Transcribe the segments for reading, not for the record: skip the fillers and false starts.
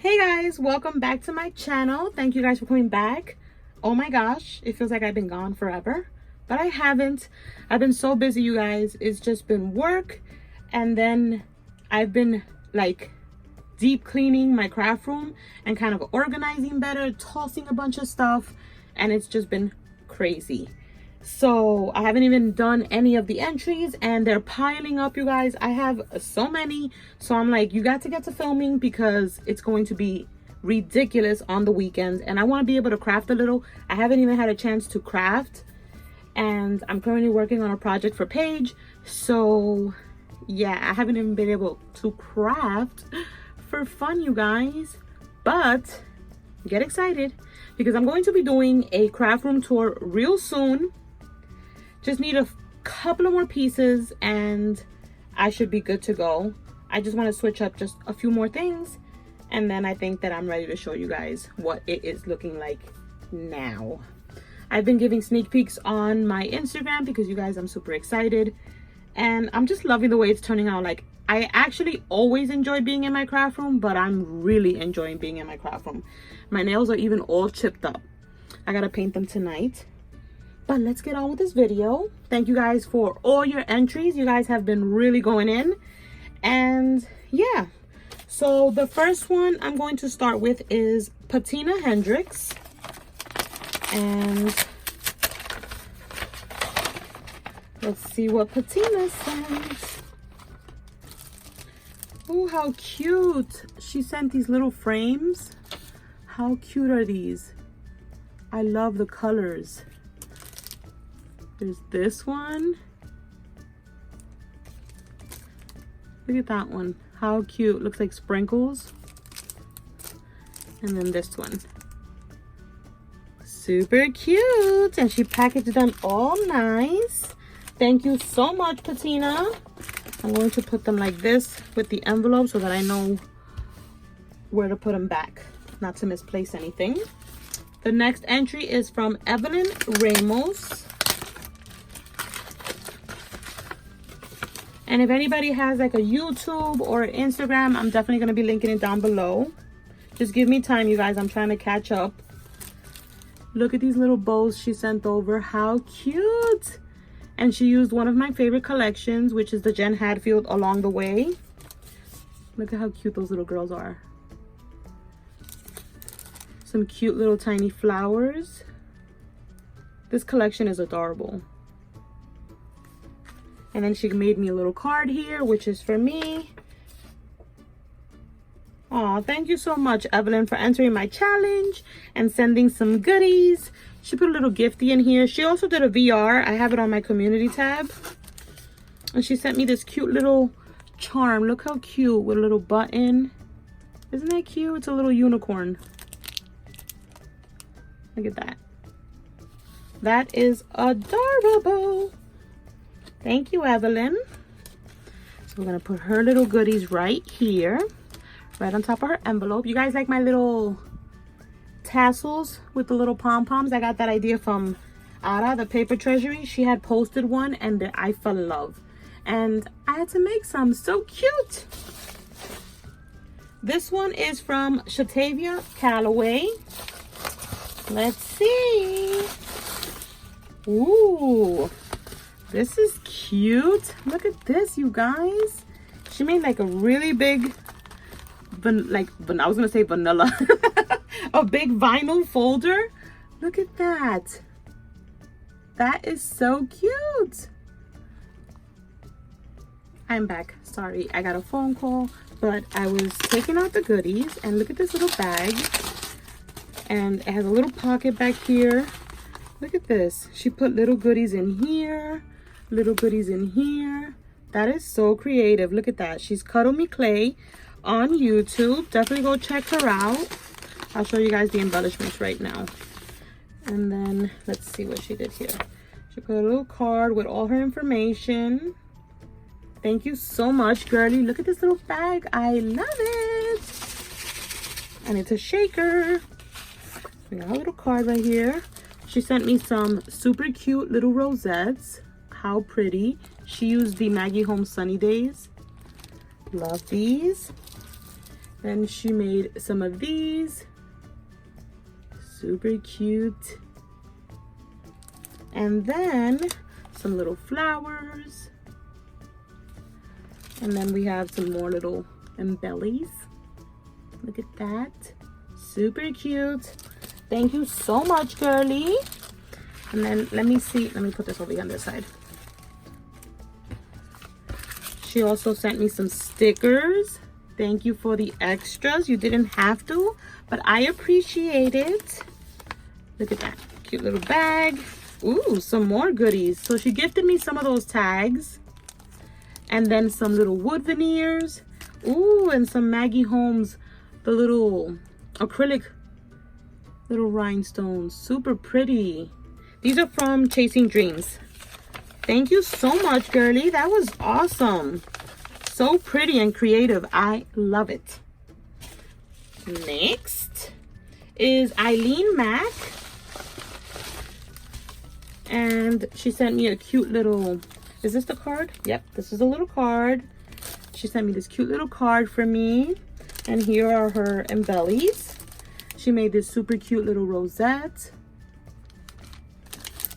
Hey guys, welcome back to my channel. Thank you guys for coming back. Oh my gosh, it feels like I've been gone forever, but I haven't. I've been so busy, you guys. It's just been work, and then I've been like deep cleaning my craft room and kind of organizing better, tossing a bunch of stuff, and it's just been crazy. So I haven't even done any of the entries and they're piling up, you guys. I have so many, so I'm like, you got to get to filming because it's going to be ridiculous on the weekends, and I want to be able to craft a little. I haven't even had a chance to craft, and I'm currently working on a project for Paige, so yeah, I haven't even been able to craft for fun, you guys. But get excited because I'm going to be doing a craft room tour real soon. Just need a couple of more pieces and I should be good to go. I just want to switch up just a few more things, and then I think that I'm ready to show you guys what it is looking like now. I've been giving sneak peeks on my Instagram because, you guys, I'm super excited and I'm just loving the way it's turning out. Like, I actually always enjoy being in my craft room, but I'm really enjoying being in my craft room. My nails are even all chipped up. I gotta paint them tonight. But let's get on with this video. Thank you guys for all your entries. You guys have been really going in. And yeah, so the first one I'm going to start with is Patina Hendrix. And let's see what Patina sent. Oh, how cute. She sent these little frames. How cute are these? I love the colors. There's this one. Look at that one. How cute. Looks like sprinkles. And then this one. Super cute. And she packaged them all nice. Thank you so much, Patina. I'm going to put them like this with the envelope so that I know where to put them back, not to misplace anything. The next entry is from Evelyn Ramos. And if anybody has like a YouTube or Instagram, I'm definitely going to be linking it down below. Just give me time, you guys. I'm trying to catch up. Look at these little bows she sent over. How cute. And she used one of my favorite collections, which is the Jen Hadfield Along the Way. Look at how cute those little girls are. Some cute little tiny flowers. This collection is adorable. And then she made me a little card here, which is for me. Oh, thank you so much, Evelyn, for entering my challenge and sending some goodies. She put a little gifty in here. She also did a VR. I have it on my community tab. And she sent me this cute little charm. Look how cute, with a little button. Isn't that cute? It's a little unicorn. Look at that. That is adorable. Thank you, Evelyn. So we're gonna put her little goodies right here, right on top of her envelope. You guys like my little tassels with the little pom-poms? I got that idea from Ara, the paper treasury. She had posted one and I fell in love. And I had to make some. So cute. This one is from Chete Calloway. Let's see. Ooh. This is cute. Look at this, you guys. She made like a really big, I was gonna say vanilla, a big vinyl folder. Look at that. That is so cute. I'm back. Sorry, I got a phone call, but I was taking out the goodies, and look at this little bag. And it has a little pocket back here. Look at this. She put little goodies in here. Little goodies in here. That is so creative. Look at that. She's Cuddle Me Clay on YouTube. Definitely go check her out. I'll show you guys the embellishments right now. And then let's see what she did here. She put a little card with all her information. Thank you so much, girlie. Look at this little bag. I love it. And it's a shaker. We got a little card right here. She sent me some super cute little rosettes. How pretty. She used the Maggie Home Sunny Days. Love these. Then she made some of these. Super cute. And then some little flowers. And then we have some more little embellies. Look at that. Super cute. Thank you so much, girly. And then let me see. Let me put this over here on this side. She also sent me some stickers. Thank you for the extras. You didn't have to, but I appreciate it. Look at that. Cute little bag. Ooh, some more goodies. So she gifted me some of those tags. And then some little wood veneers. Ooh, and some Maggie Holmes, the little acrylic little rhinestones. Super pretty. These are from Chasing Dreams. Thank you so much, girly. That was awesome. So pretty and creative. I love it. Next is Eileen Mack. And she sent me a cute little, is this the card? Yep, this is a little card. She sent me this cute little card for me. And here are her embellies. She made this super cute little rosette.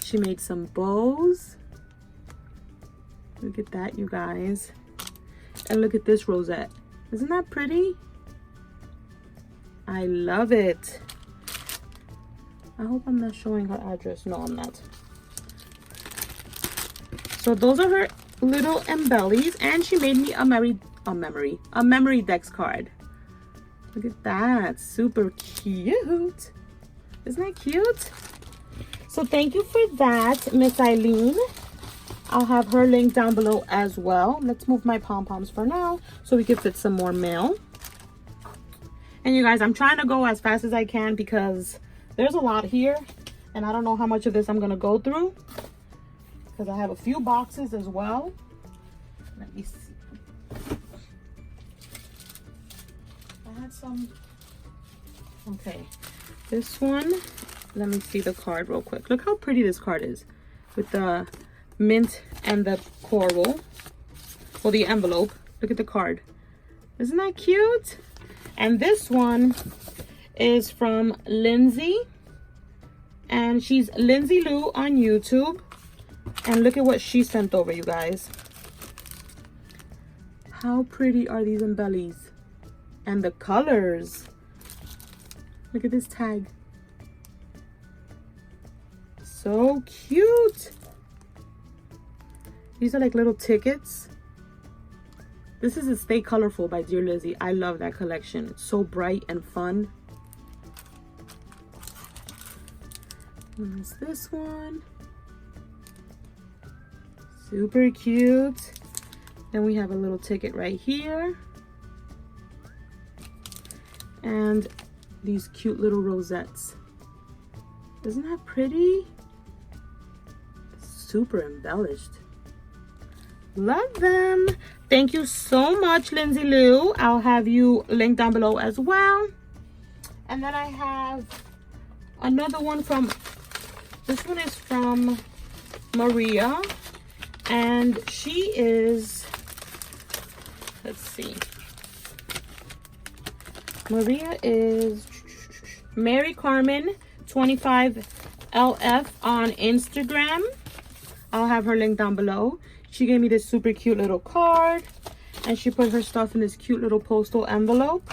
She made some bows. Look at that, you guys. And look at this rosette. Isn't that pretty? I love it. I hope I'm not showing her address. No, I'm not. So those are her little embellies. And she made me a memory decks card. Look at that. Super cute. Isn't that cute? So thank you for that, Miss Eileen. I'll have her link down below as well. Let's move my pom-poms for now so we can fit some more mail. And you guys, I'm trying to go as fast as I can because there's a lot here. And I don't know how much of this I'm going to go through. Because I have a few boxes as well. Let me see. I had some. Okay. This one. Let me see the card real quick. Look how pretty this card is. With the mint and the coral. Well, the envelope. Look at the card. Isn't that cute? And this one is from Lindsay. And she's Lindsay Lou on YouTube. And look at what she sent over, you guys. How pretty are these embellies? And the colors. Look at this tag. So cute. These are like little tickets. This is a Stay Colorful by Dear Lizzie. I love that collection. It's so bright and fun. And there's this one. Super cute. Then we have a little ticket right here. And these cute little rosettes. Isn't that pretty? Super embellished. Love them. Thank you so much, Lindsay Lou. I'll have you linked down below as well. And then I have another one from, this one is from Maria. And she is, let's see. Maria is Mary Carmen 25 LF on Instagram. I'll have her link down below. She gave me this super cute little card. And she put her stuff in this cute little postal envelope.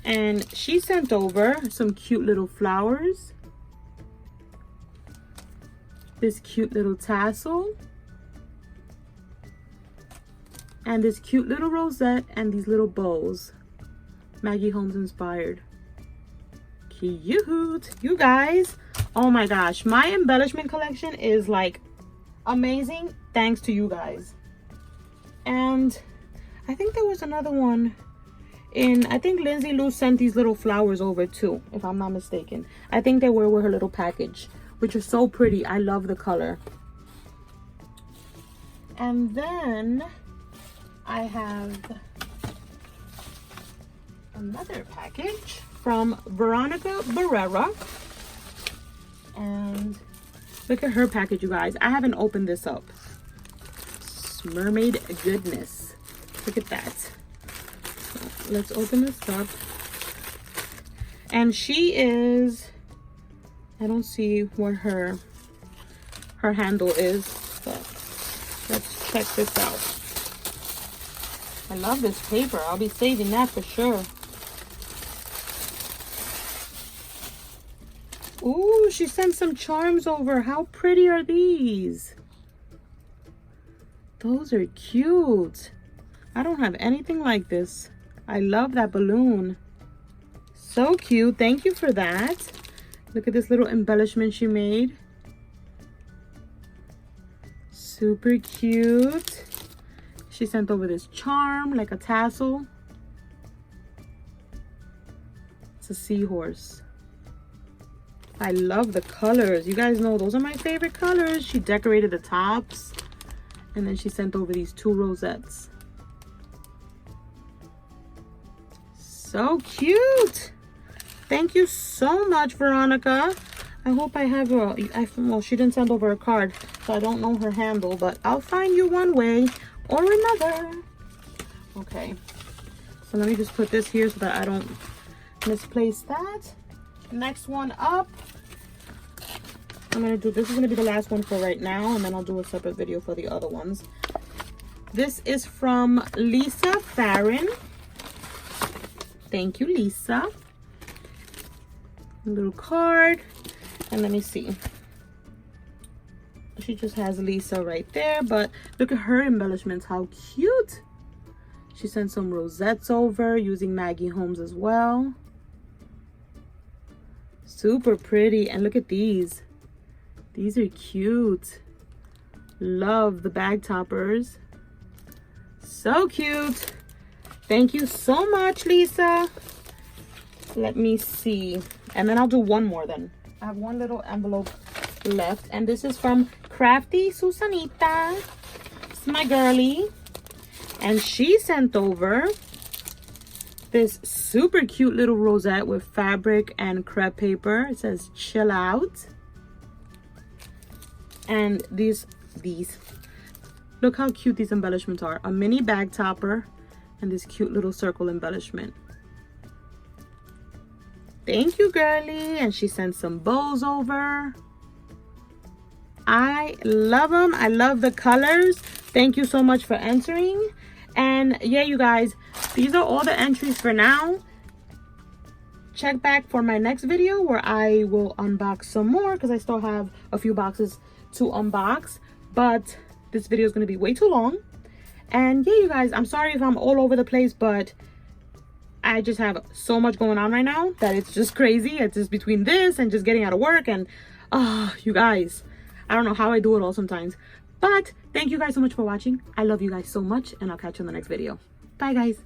And she sent over some cute little flowers. This cute little tassel. And this cute little rosette and these little bows. Maggie Holmes inspired. Cute. You guys, oh my gosh. My embellishment collection is like amazing thanks to you guys. And I think there was another one in, I think Lindsay Lou sent these little flowers over too, if I'm not mistaken. I think they were with her little package, which is so pretty. I love the color. And then I have another package from Veronica Barrera. And look at her package, you guys. I haven't opened this up. Mermaid goodness. Look at that. Let's open this up. And she is, I don't see what her handle is, but let's check this out. I love this paper. I'll be saving that for sure. Ooh, she sent some charms over. How pretty are these? Those are cute. I don't have anything like this. I love that balloon. So cute. Thank you for that. Look at this little embellishment she made. Super cute. She sent over this charm, like a tassel. It's a seahorse. I love the colors. You guys know those are my favorite colors. She decorated the tops. And then she sent over these 2 rosettes. So cute. Thank you so much, Veronica. I hope I have a, well, she didn't send over a card, so I don't know her handle, but I'll find you one way or another. Okay. So let me just put this here so that I don't misplace that. Next one up. I'm gonna do, this is gonna be the last one for right now, and then I'll do a separate video for the other ones. This is from Lisa Farren. Thank you, Lisa. A little card, and let me see. She just has Lisa right there, but look at her embellishments, how cute. She sent some rosettes over using Maggie Holmes as well. Super pretty, and look at these. These are cute. Love the bag toppers. So cute. Thank you so much, Lisa. Let me see. And then I'll do one more then. I have one little envelope left. And this is from Crafty Susanita. It's my girlie. And she sent over this super cute little rosette with fabric and crepe paper. It says chill out. And these look how cute these embellishments are. A mini bag topper and this cute little circle embellishment. Thank you, girlie. And she sent some bows over. I love them. I love the colors. Thank you so much for entering. And yeah, you guys, these are all the entries for now. Check back for my next video where I will unbox some more because I still have a few boxes to unbox, but this video is going to be way too long. And yeah, you guys, I'm sorry if I'm all over the place, but I just have so much going on right now that it's just crazy. It's just between this and just getting out of work, and you guys, I don't know how I do it all sometimes. But thank you guys so much for watching. I love you guys so much, and I'll catch you in the next video. Bye, guys.